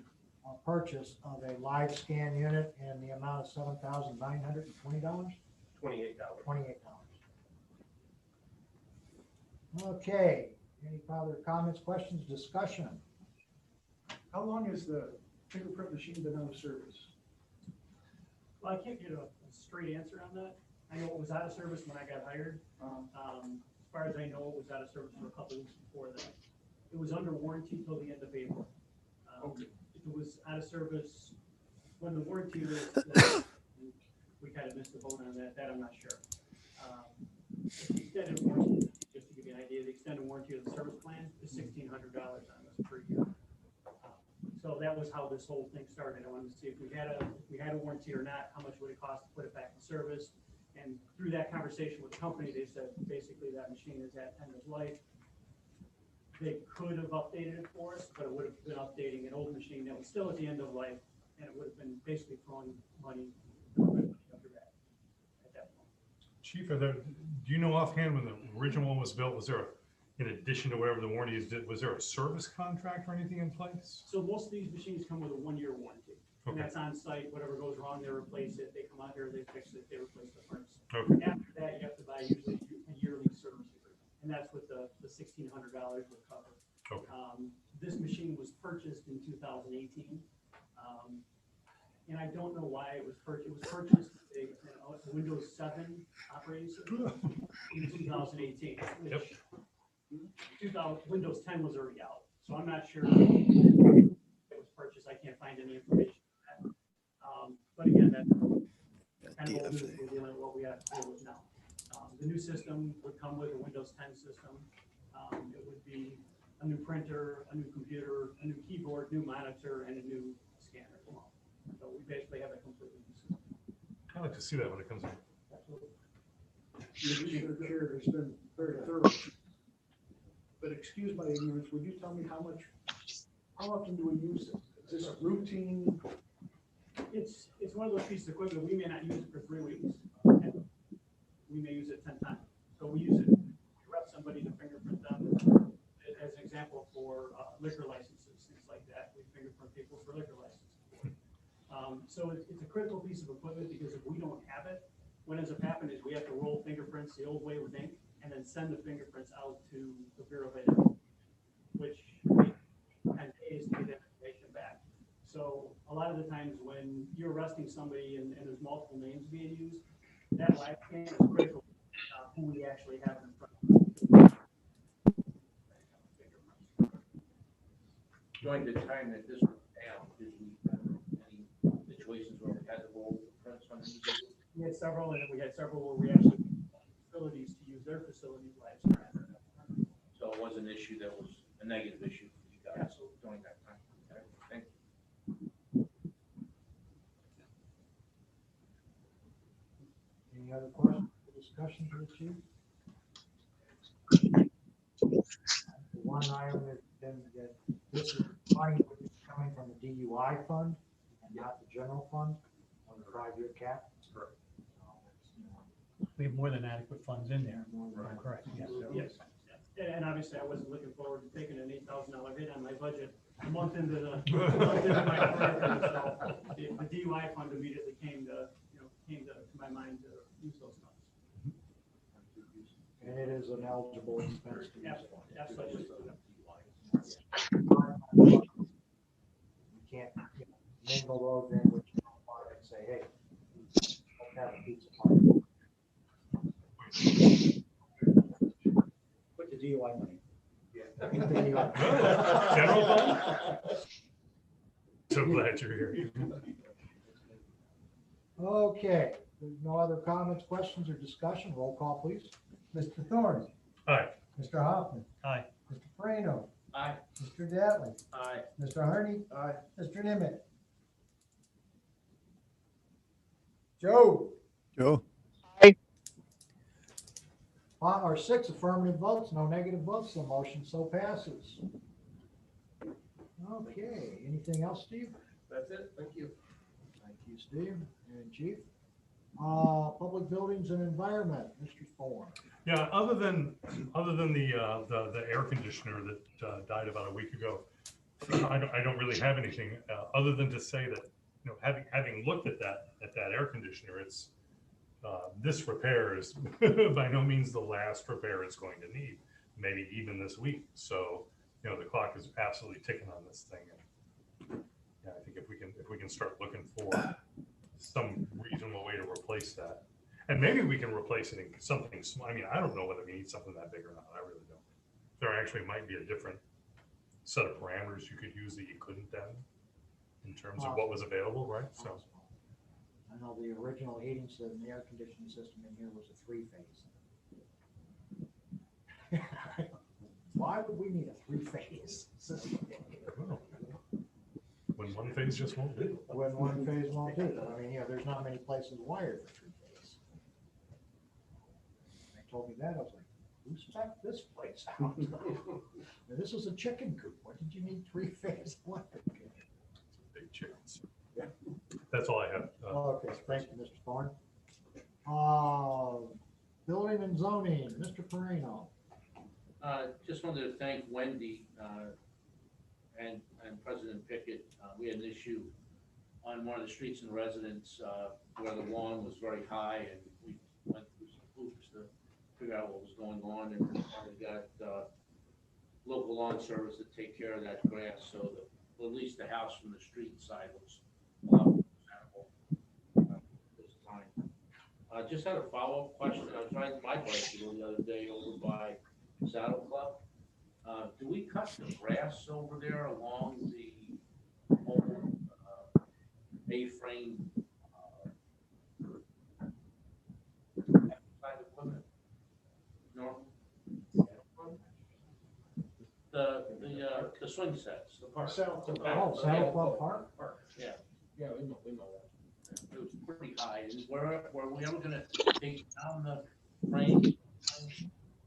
purchase of a live scan unit in the amount of $7,920, $28. $28. Okay, any further comments, questions, discussion? How long has the fingerprint machine been out of service? Well, I can't get a straight answer on that. I know it was out of service when I got hired. As far as I know, it was out of service for a couple weeks before that. It was under warranty till the end of April. Okay. If it was out of service when the warranty was, we kind of missed the boat on that. That I'm not sure. The extended warranty, just to give you an idea, the extended warranty of the service plan is $1,600 on this per year. So that was how this whole thing started. I wanted to see if we had a warranty or not, how much would it cost to put it back in service? And through that conversation with the company, they said basically that machine is at end of life. They could have updated it for us, but it would have been updating an old machine that was still at the end of life, and it would have been basically throwing money after that at that point. Chief, do you know offhand when the original one was built, was there, in addition to whatever the warranty is, was there a service contract or anything in place? So most of these machines come with a 1-year warranty. And Okay. that's on site, whatever goes wrong, they replace it, they come out here, they fix it, they replace the parts. Okay. After that, you have to buy usually a yearly service agreement. and that's what the $1,600 would cover. Okay. This machine was purchased in 2018. And I don't know why it was purchased. It was purchased a Windows 7 operating system in 2018, which Windows 10 was already out. So I'm not sure it was purchased. I can't find any information on that. But again, that's kind of old news. We're dealing with what we have to deal with now. The new system would come with a Windows 10 system. It would be a new printer, a new computer, a new keyboard, new monitor, and a new scanner. So we basically have a completely new system. I like to see that when it comes in. Mr. Chair has been very thorough. But excuse my ignorance, would you tell me how often do we use it? Is this a routine? It's one of those pieces of equipment, we may not use it for 3 weeks. We may use it 10 times. So we use it, we rep somebody to fingerprint them. As an example for liquor licenses, things like that. We fingerprint people for liquor licenses. So it's a critical piece of equipment because if we don't have it, what ends up happening is we have to roll fingerprints the old way with ink and then send the fingerprints out to the Bureau of Identification, which takes 10 days to get that information back. So a lot of the times when you're arresting somebody and there's multiple names being used, that live scan is critical who we actually have in front of us. During the time that this was down, did we have any situations where we had to roll the prints on these? We had several where we actually facilities to use their facilities live scan. So it was an issue that was a negative issue for you guys during that time. Okay, thank you. Any other questions or discussion for the chief? One item is then that this is money which is coming from the DUI fund and not the general fund on the 5-year cap. Correct. We have more than adequate funds in there. Right. Correct, yes. Yes. And obviously, I wasn't looking forward to taking an $8,000 hit on my budget a month into my career. So the DUI fund immediately came to my mind to use those funds. And it is an eligible expense to use. Absolutely. You can't mingle those in with your own money and say, hey, let's have a pizza party. Put the DUI money. General fund? So glad you're here. Okay, there's no other comments, questions, or discussion. Roll call, please. Mr. Thorne, Aye. Mr. Hoffman, Aye. Mr. Farino, Aye. Mr. Dattley, Aye. Mr. Harney, Aye. Mr. Nimitz. Joe, Joe? Our 6 affirmative votes, no negative votes, the motion so passes. Okay, anything else, Steve? That's it. Thank you. Thank you, Steve and Chief. Public buildings and environment, Mr. Thorne. Yeah, other than the air conditioner that died about a week ago, I don't really have anything other than to say that, having looked at that air conditioner, it's this repair is by no means the last repair it's going to need, maybe even this week. So, the clock is absolutely ticking on this thing. And yeah, I think if we can start looking for some reasonable way to replace that, and maybe we can replace it in something small. I mean, I don't know whether we need something that big or not. I really don't. There actually might be a different set of parameters you could use that you couldn't then, in terms of what was available, right? So. I know the original heating system, the air conditioning system in here was a 3-phase. Why would we need a 3-phase system? When one phase just won't do. When one phase won't do. I mean, there's not many places wired for 3-phase. They told me that, I was like, who spec this place out? Now, this is a chicken coop. What did you need 3-phase electric? Big chickens. That's all I have. Okay, thank you, Mr. Thorne. Building and zoning, Mr. Farino. Just wanted to thank Wendy and President Pickett. We had an issue on one of the streets in Residence where the lawn was very high, and we went through some hoops to figure out what was going on, and we got, local lawn service to take care of that grass, so that at least the house from the street side looks a lot more presentable this time. Just had a follow-up question. I was riding my bicycle the other day over by Saddle Club. Do we cut the grass over there along the whole A-frame side of Plymouth? No? The swing sets, the park. Saddle Club. Oh, Saddle Club Park? Yeah, Yeah, we know that. it was pretty high. And were we ever gonna take down the frame?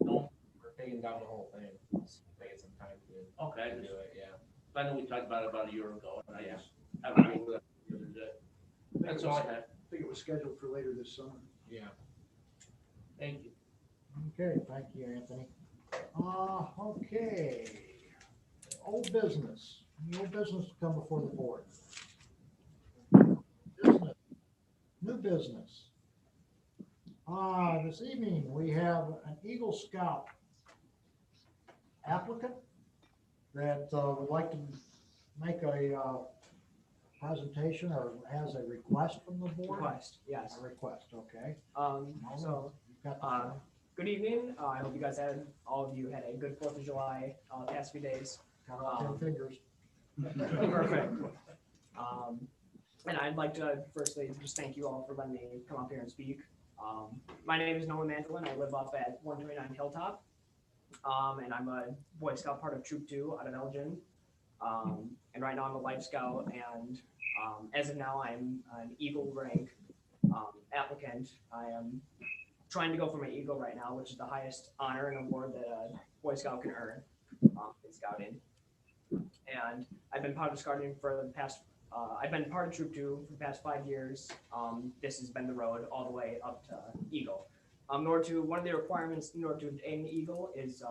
No? We're taking down the whole thing. It's taking some time to Okay, do it, yeah. I know we talked about it about a year ago, and I just haven't over that the other day. That's all I had. I think it was scheduled for later this summer. Yeah. Thank you. Okay, thank you, Anthony. Okay. Old business. Any old business to come before the board? Business. New business. This evening, we have an Eagle Scout applicant that would like to make a presentation or has a request from the board? Request, yes. A request, okay. So, You've got the floor. good evening. I hope you guys all of you had a good 4th of July past few days. Count on 10 fingers. Perfect. And I'd like to firstly just thank you all for letting me come up here and speak. My name is Noah Mandolin. I live up at 129 Hilltop. And I'm a Boy Scout part of Troop 2 out of Elgin. And right now I'm a Life Scout, and as of now I'm an Eagle rank applicant. I am trying to go for my Eagle right now, which is the highest honor and award that a Boy Scout can earn in scouting. And I've been part of scouting for the past, I've been part of Troop 2 for the past 5 years. This has been the road all the way up to Eagle. One of the requirements in order to obtain an Eagle is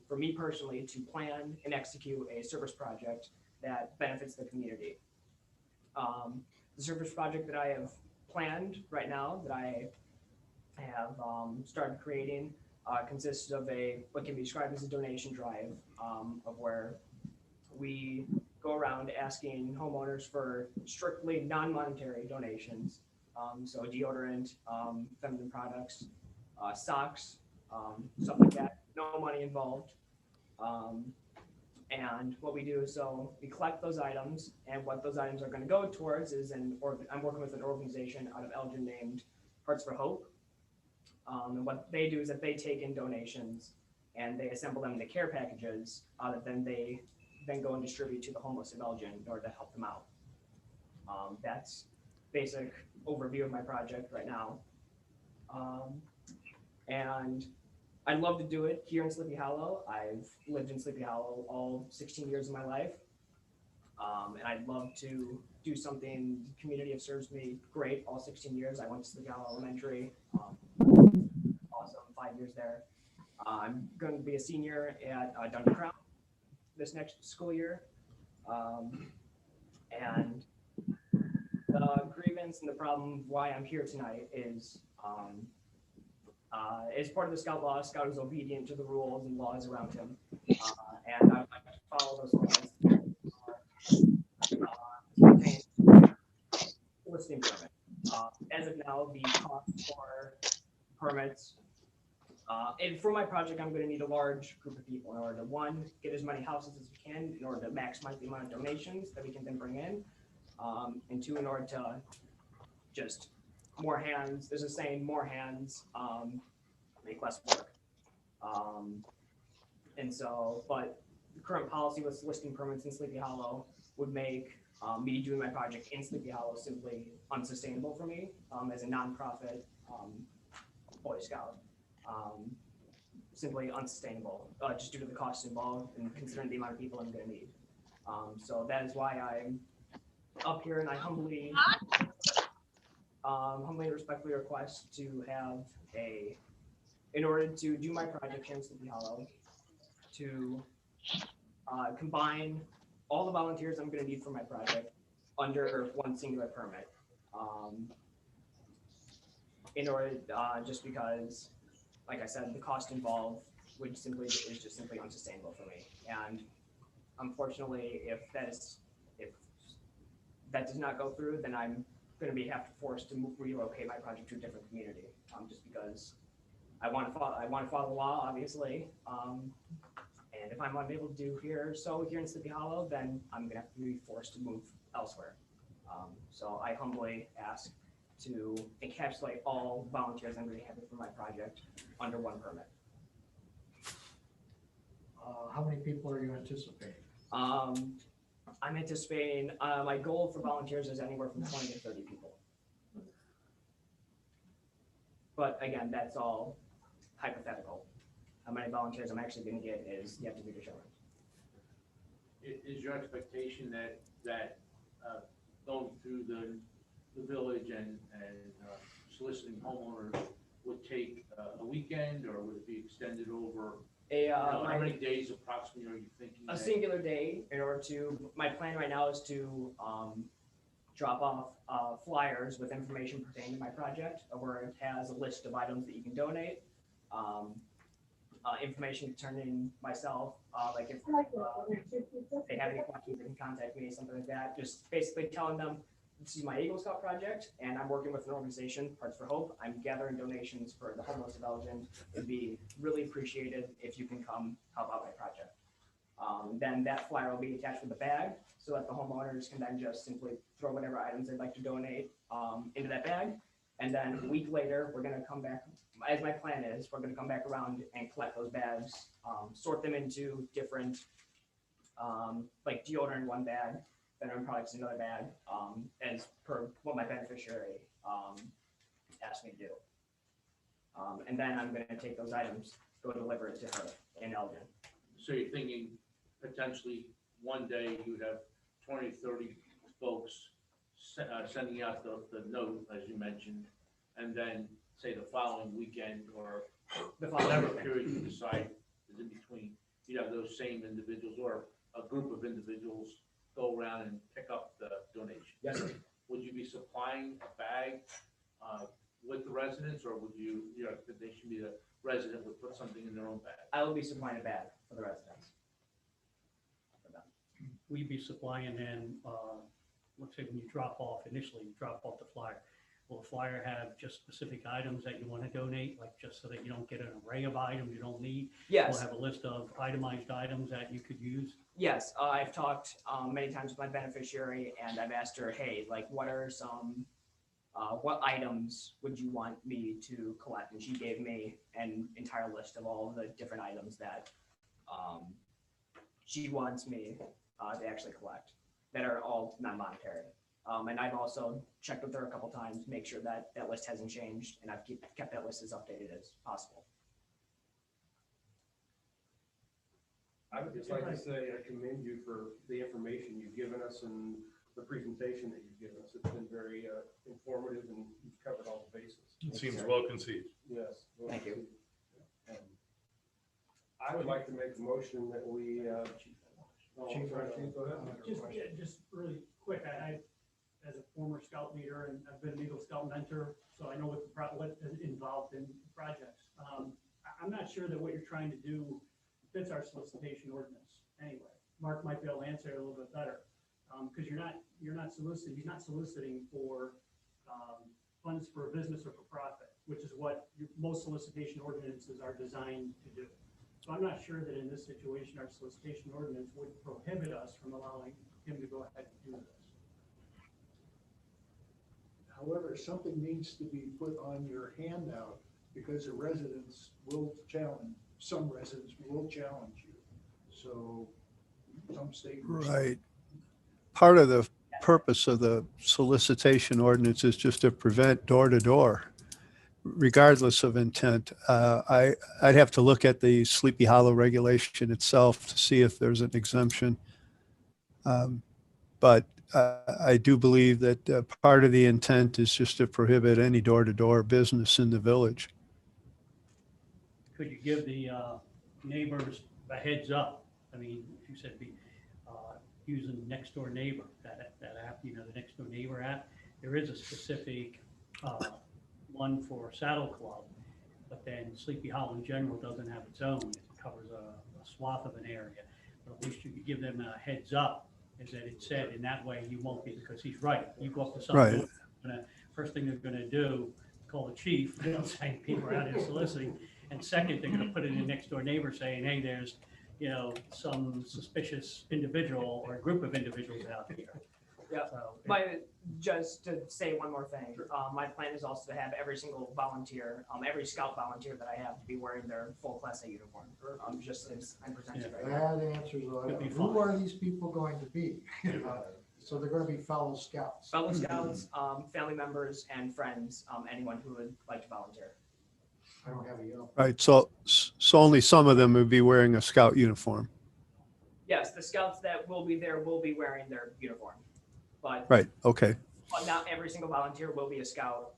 for me personally, to plan and execute a service project that benefits the community. The service project that I have planned right now, that I have started creating, consists of what can be described as a donation drive, of where we go around asking homeowners for strictly non-monetary donations. So deodorant, feminine products, socks, stuff like that, no money involved. And what we do is, so we collect those items, and what those items are going to go towards is I'm working with an organization out of Elgin named Hearts for Hope. And what they do is that they take in donations and they assemble them into care packages that they then go and distribute to the homeless of Elgin in order to help them out. That's basic overview of my project right now. And I'd love to do it here in Sleepy Hollow. I've lived in Sleepy Hollow all 16 years of my life. And I'd love to do something. The community have served me great all 16 years. I went to Sleepy Hollow Elementary. Awesome, 5 years there. I'm going to be a senior at Duncan Crown this next school year. And the grievance and the problem why I'm here tonight is as part of the Scout law, Scout is obedient to the rules and laws around him. And I'd like to follow those laws. Listing permit. As of now, the cost for permits, and for my project, I'm going to need a large group of people in order to, one, get as many houses as we can in order to maximize the amount of donations that we can then bring in, and two, in order to just more hands. There's a saying, more hands make less work. And so, but the current policy with listing permits in Sleepy Hollow would make me doing my project in Sleepy Hollow simply unsustainable for me as a nonprofit Boy Scout. Simply unsustainable, just due to the costs involved and considering the amount of people I'm going to need. So that is why I'm up here, and I humbly and respectfully request to have in order to do my project here in Sleepy Hollow, to combine all the volunteers I'm going to need for my project under one singular permit. In order, just because like I said, the cost involved is just simply unsustainable for me. And unfortunately, if that does not go through, then I'm going to be forced to relocate my project to a different community, just because I want to follow the law, obviously. And if I'm unable to do here in Sleepy Hollow, then I'm going to have to be forced to move elsewhere. So I humbly ask to encapsulate all volunteers I'm going to have for my project under one permit. How many people are you anticipating? I'm anticipating, my goal for volunteers is anywhere from 20 to 30 people. But again, that's all hypothetical. How many volunteers I'm actually going to get is yet to be determined. Is your expectation that going through the village and soliciting homeowners would take a weekend, or would it be extended over? How many days approximately are you thinking? A singular day in order to, my plan right now is to drop off flyers with information pertaining to my project, where it has a list of items that you can donate. Information to turn in myself, like if they have any questions, they can contact me, something like that. Just basically telling them this is my Eagle Scout project, and I'm working with an organization, Hearts for Hope. I'm gathering donations for the homeless of Elgin. It'd be really appreciated if you can come help out my project. Then that flyer will be attached with a bag, so that the homeowners can then just simply throw whatever items they'd like to donate into that bag. And then a week later, we're gonna come back, as my plan is, we're gonna come back around and collect those bags, sort them into different, like deodorant in one bag, veteran products in another bag, as per what my beneficiary asked me to do. And then I'm gonna take those items, go deliver it to her in Elgin. So you're thinking potentially one day you would have 20, 30 folks sending out the note, as you mentioned, and then say the following weekend or whatever period you decide is in between, you have those same individuals or a group of individuals go around and pick up the donation. Yes, sir. Would you be supplying a bag with the residents, or would your expectation be the resident would put something in their own bag? I will be supplying a bag for the residents. We'd be supplying in, let's say when you initially drop off the flyer, will the flyer have just specific items that you want to donate, like just so that you don't get an array of items you don't need? Yes. We'll have a list of itemized items that you could use. Yes, I've talked many times with my beneficiary, and I've asked her, hey, like, what are some, what items would you want me to collect? And she gave me an entire list of all the different items that she wants me to actually collect, that are all non-monetary. And I've also checked with her a couple times, make sure that that list hasn't changed, and I've kept that list as updated as possible. I would just like to say I commend you for the information you've given us and the presentation that you've given us. It's been very informative, and you've covered all the bases. It seems well conceived. Yes. well Thank you. conceived. And I would like to make a motion that we. Chief, go ahead. Just really quick, I as a former scout leader, and I've been an Eagle Scout mentor, so I know what is involved in projects. I'm not sure that what you're trying to do fits our solicitation ordinance anyway. Mark might be able to answer it a little bit better, because you're not soliciting. He's not soliciting for funds for a business or for profit, which is what most solicitation ordinances are designed to do. So I'm not sure that in this situation, our solicitation ordinance would prohibit us from allowing him to go ahead and do this. However, something needs to be put on your handout, because the residents will challenge, some residents will challenge you. So some statements. Right. Part of the purpose of the solicitation ordinance is just to prevent door-to-door, regardless of intent. I'd have to look at the Sleepy Hollow regulation itself to see if there's an exemption. But I do believe that part of the intent is just to prohibit any door-to-door business in the village. Could you give the neighbors a heads up? I mean, if you said be using Nextdoor Neighbor, that app, the Nextdoor Neighbor app, there is a specific one for Saddle Club but then Sleepy Hollow in general doesn't have its own. It covers a swath of an area. But at least you could give them a heads up, is that it's said, and that way you won't be, because he's right. You go up to someone, first thing they're gonna do, call the chief, saying people are out here soliciting. And second, they're gonna put it in next door neighbor saying, hey, there's, some suspicious individual or group of individuals out here. Yeah. So, Just to say one more thing, my plan is also to have every single volunteer, every scout volunteer that I have to be wearing their full Class A uniform, just as I'm presented right now. That answers, Could be who fine. are these people going to be? So they're gonna be fellow scouts. Fellow scouts, family members and friends, anyone who would like to volunteer. I don't have a uniform. Right. So only some of them would be wearing a scout uniform. Yes, the scouts that will be there will be wearing their uniform, but Right. Okay. not every single volunteer will be a scout.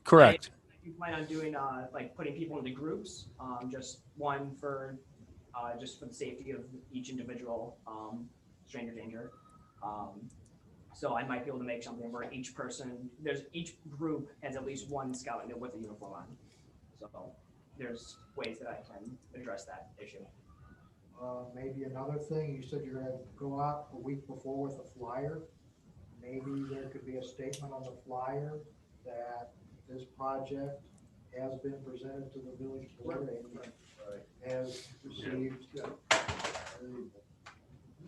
Correct. You plan on doing, like putting people into groups, just one for, just for the safety of each individual, stranger danger. So I might be able to make something where each group has at least one scout in it with a uniform on. So there's ways that I can address that issue. Maybe another thing, you said you're gonna go out a week before with a flyer. Maybe there could be a statement on the flyer that this project has been presented to the village board and has received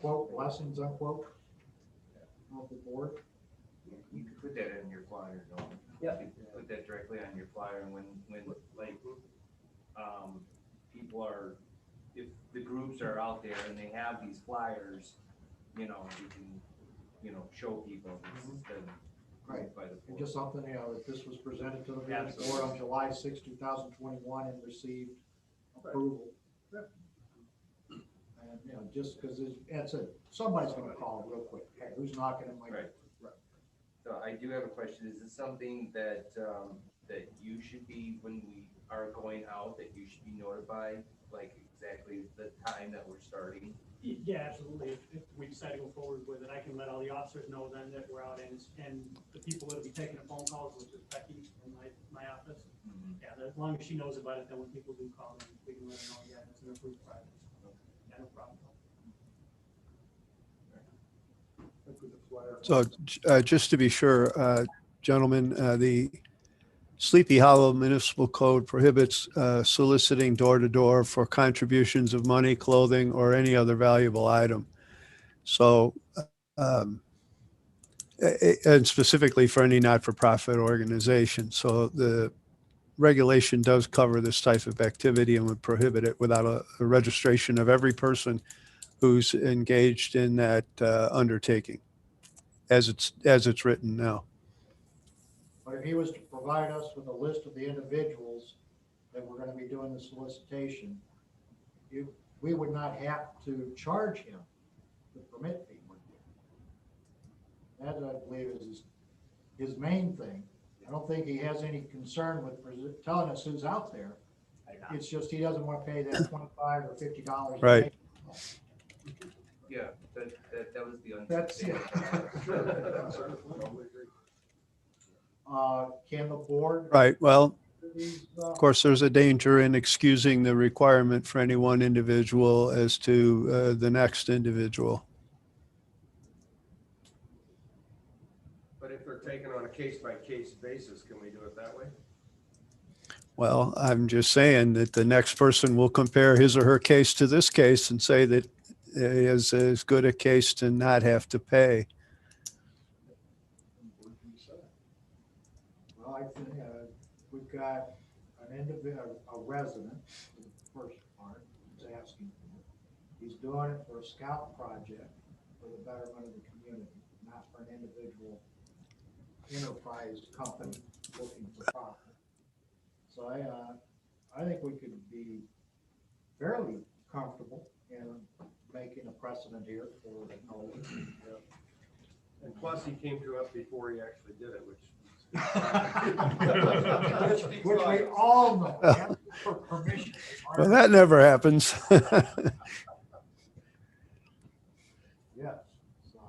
quote, blessings, unquote, of the board. You could put that in your flyer, though. Yeah. You could put that directly on your flyer, and when like, people are, if the groups are out there and they have these flyers, you can, show people this is the. Right. By the And board. just something, that this was presented to the village board on July 6, 2021 and received approval. And, just because somebody's gonna call real quick, hey, who's knocking at my door? Right. So I do have a question. Is this something that, that you should be, when we are going out, that you should be notified, like exactly the time that we're starting? Yeah, absolutely. If we decide to go forward with it, I can let all the officers know then that we're out, and the people that'll be taking the phone calls, which is Becky in my office. Mm-hmm. Yeah, as long as she knows about it, then when people do call, then we can let her know, yeah, it's an approved project. Yeah, no problem. So just to be sure, gentlemen, the Sleepy Hollow Municipal Code prohibits soliciting door to door for contributions of money, clothing, or any other valuable item. So, and specifically for any not-for-profit organization. So the regulation does cover this type of activity and would prohibit it without a registration of every person who's engaged in that undertaking, as it's written now. But if he was to provide us with a list of the individuals that we're gonna be doing the solicitation, we would not have to charge him the permit fee. That, I believe, is his main thing. I don't think he has any concern with telling us who's out there. It's just he doesn't want to pay that $25 or $50. Right. Yeah, that was the That's, yeah. Can the board? Right. Well, These, of course, there's a danger in excusing the requirement for any one individual as to the next individual. But if they're taken on a case-by-case basis, can we do it that way? Well, I'm just saying that the next person will compare his or her case to this case and say that it is as good a case to not have to pay. Well, I think we've got an individual, a resident, for the first part, is asking for it. He's doing it for a scout project for the betterment of the community, not for an individual enterprise company looking for profit. So I think we could be fairly comfortable in making a precedent here for the Nolan. And plus, he came to us before he actually did it, which. Which we all know, ask for permission. Well, that never happens. Yes, so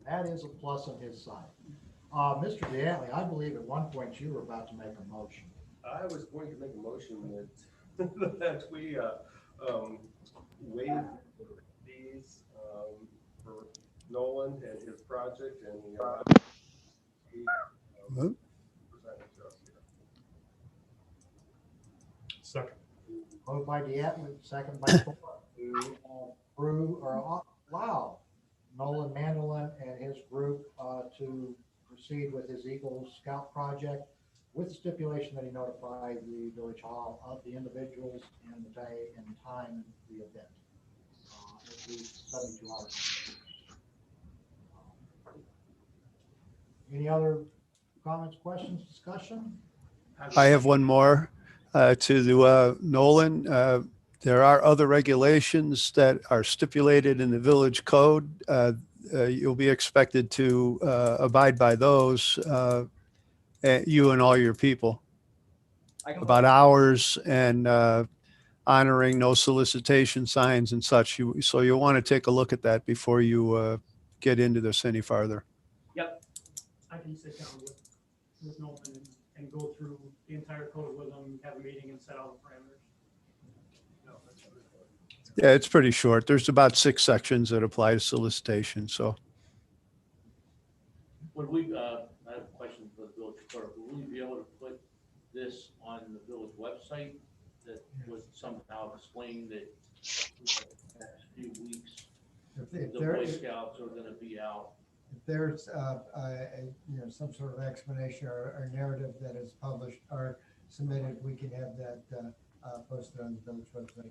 that is a plus on his side. Mr. Dantley, I believe at one point you were about to make a motion. I was going to make a motion that, that we, waive these, for Nolan and his project and, he, Well, presented to us here. Second. Moved by Dietland, second by Thor, to approve or allow Nolan Mandolin and his group to proceed with his Eagle Scout project with the stipulation that he notify the village hall of the individuals and the day and time of the event. At least 72 hours. Any other comments, questions, discussion? I have one more to the Nolan. There are other regulations that are stipulated in the village code. You'll be expected to abide by those, you and all your people, about hours and honoring no solicitation signs and such. So you'll want to take a look at that before you get into this any farther. Yep. I can sit down with Norman and go through the entire code with him, have a meeting and set all the parameters. Yeah, it's pretty short. There's about 6 sections that apply to solicitation, so. Would we, I have a question for the village clerk, would we be able to put this on the village website that would somehow explain that the next few weeks, If the there, Boy if Scouts are gonna be out? there's, some sort of explanation or narrative that is published or submitted, we can have that, posted on the village website.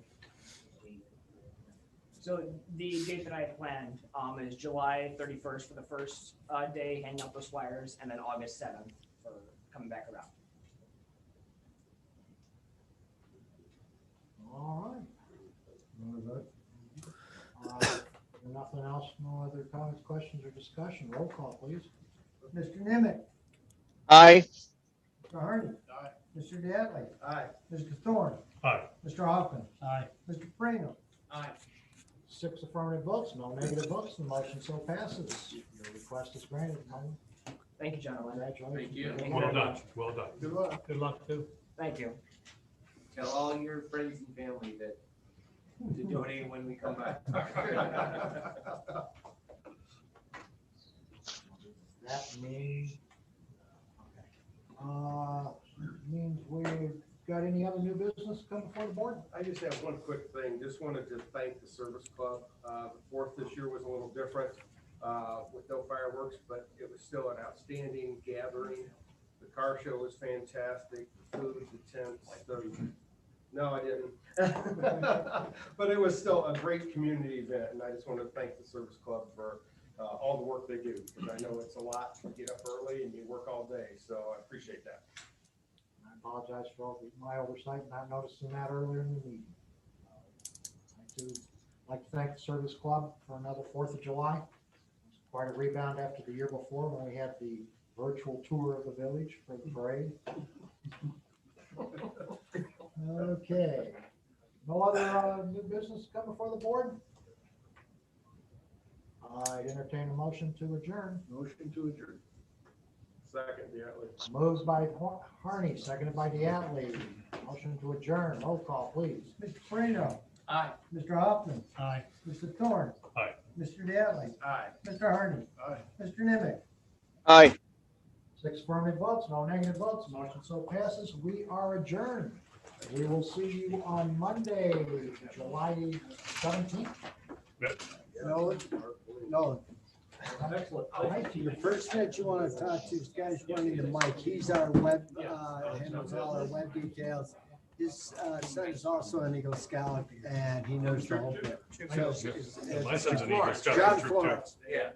So the date that I had planned is July 31st for the first day, hanging up those flyers, and then August 7th for coming back around. All right. You wanna vote? Nothing else, no other comments, questions, or discussion. Roll call, please. Mr. Nimitz, Aye. Mr. Harney. Aye. Mr. Dattley, Aye. Mr. Thorne, Aye. Mr. Hoffman, Aye. Mr. Prano. Aye. 6 affirmative votes, no negative votes, the motion so passes. Your request is granted. Nolan. Thank you, gentlemen. Congratulations. Thank you. Thank you Well very done, much. well done. Good luck. Good luck too. Thank you. Tell all your friends and family that to donate when we come back. That means, means we've got any other new business coming before the board? I just have one quick thing. Just wanted to thank the service club. The 4th this year was a little different with no fireworks, but it was still an outstanding gathering. The car show was fantastic. The food, the tents. No, I didn't. But it was still a great community event, and I just want to thank the service club for all the work they do, because I know it's a lot to get up early and you work all day, so I appreciate that. I apologize for all my oversight, not noticing that earlier in the meeting. I'd like to thank the service club for another 4th of July. It's quite a rebound after the year before when we had the virtual tour of the village for the parade. Okay, no other new business come before the board? I'd entertain a motion to adjourn. Motion to adjourn. Second, Dietly. Moved by Harney, seconded by Diatley. Motion to adjourn. Roll call, please. Mr. Prano, Aye. Mr. Hoffman, Aye. Mr. Thorne. Aye. Mr. Dattley, Aye. Mr. Harney, Aye. Mr. Nimitz. Aye. 6 affirmative votes, no negative votes. Motion so passes. We are adjourned. We will see you on Monday, July 17th. Nolan, Excellent. the person that you want to talk to is guys running the mic. He's our web, handles all our web details. His son is also an Eagle Scout and he knows the whole bit. My son's an Eagle Scout John troop too. Florence. Yeah,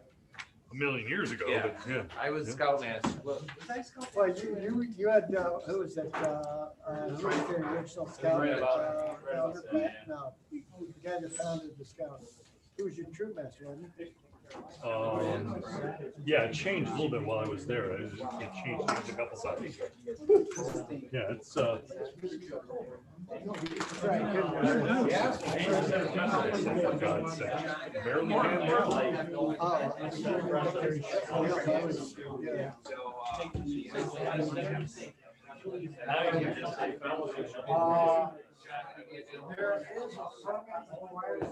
A million years ago, Yeah. but yeah. I was Yeah. Scoutmaster. Well, was I Scoutmaster? Well, you had, who was that, right there, original scout? Right about- right about Albert that, Pat? No, the guy that founded the scout. He was your troop master, wasn't he? Yeah, it changed a little bit while I was there. It changed a couple times. Yeah, it's for God's sake. Barely can barely. Oh, There is a permit required.